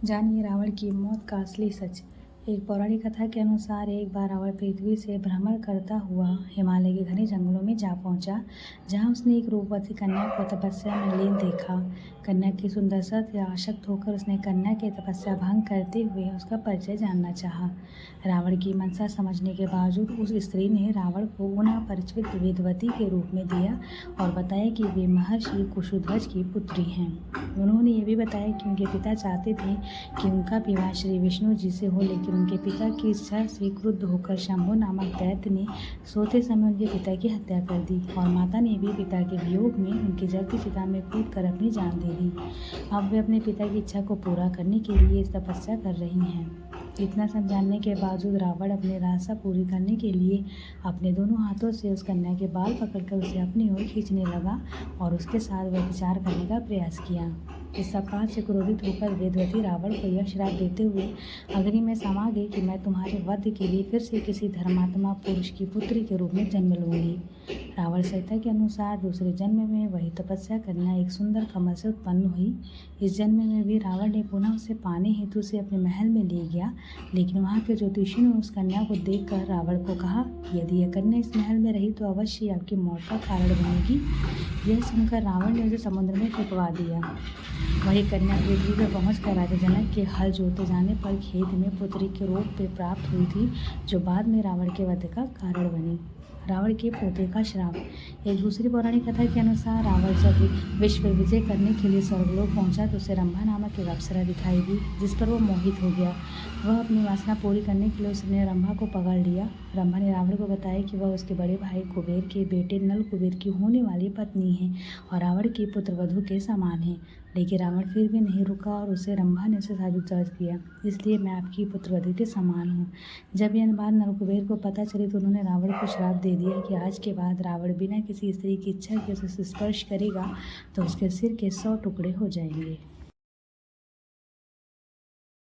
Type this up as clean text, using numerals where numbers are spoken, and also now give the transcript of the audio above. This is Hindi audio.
जानिए रावण की मौत का असली सच। एक पौराणिक कथा के अनुसार एक बार रावण पृथ्वी से भ्रमण करता हुआ हिमालय के घने जंगलों में जा पहुंचा, जहां उसने एक रूपवती कन्या को तपस्या में लीन देखा। कन्या की सुंदरता से आसक्त होकर उसने कन्या की तपस्या भंग करते हुए उसका परिचय जानना चाहा। रावण की मंशा समझने के बावजूद उस स्त्री ने रावण को उन अपरिचित वेदवती के रूप में दिया और बताया कि वे महर्षि कुशध्वज की पुत्री हैं। उन्होंने ये भी बताया कि उनके पिता चाहते थे कि उनका विवाह श्री विष्णु जी से हो, लेकिन उनके पिता की इच्छा से क्रुद्ध होकर शंभु नामक दैत्य ने सोते समय उनके पिता की हत्या कर दी और माता ने भी पिता के वियोग में उनकी जलती चिता में कूद कर अपनी जान दे दी। अब वे अपने पिता की इच्छा को पूरा करने के लिए इस तपस्या कर रही हैं। इतना सब जानने के बावजूद रावण अपनी लालसा पूरी करने के लिए अपने दोनों हाथों से उस कन्या के बाल पकड़कर उसे अपनी ओर खींचने लगा और उसके साथ व्यभिचार करने का प्रयास किया। इस सब बात से क्रोधित होकर वेदवती रावण को यह श्राप देते हुए अग्नि में समा गई कि मैं तुम्हारे वध के लिए फिर से किसी धर्मात्मा पुरुष की पुत्री के रूप में जन्म लूंगी। रावण संहिता के अनुसार दूसरे जन्म में वही तपस्या करना एक सुंदर कमल से उत्पन्न हुई। इस जन्म में भी रावण ने पुनः उसे पाने हेतु से अपने महल में ले गया, लेकिन वहाँ के ज्योतिषियों ने उस कन्या को देखकर रावण को कहा, यदि यह कन्या इस महल में रही तो अवश्य आपकी मौत का कारण बनेगी। यह सुनकर रावण ने उसे समुद्र में फेंकवा दिया। वही कन्या पृथ्वी पर पहुंचकर राजा जनक के हल जोते जाने पर खेत में पुत्री के रूप में प्राप्त हुई थी, जो बाद में रावण के वध का कारण बनी। रावण के पोते का श्राप। एक दूसरी पौराणिक कथा के अनुसार रावण जब विश्व विजय करने के लिए स्वर्गलोक पहुंचा तो उसे रंभा नामक एक अप्सरा दिखाई दी, जिस पर वो मोहित हो गया। वह अपनी वासना पूरी करने के लिए उसने रंभा को पकड़ लिया। रंभा ने रावण को बताया कि वह उसके बड़े भाई कुबेर के बेटे नल कुबेर की होने वाली पत्नी है और रावण की पुत्रवधू के समान है। लेकिन रावण फिर भी नहीं रुका और उसे रंभा ने उसे साबित किया, इसलिए मैं आपकी पुत्रवधू के समान हूँ। जब यह बात नल कुबेर को पता चली तो उन्होंने रावण को श्राप दे दिया कि आज के बाद रावण बिना किसी स्त्री की इच्छा के उसे स्पर्श करेगा तो उसके सिर के 100 टुकड़े हो जाएंगे।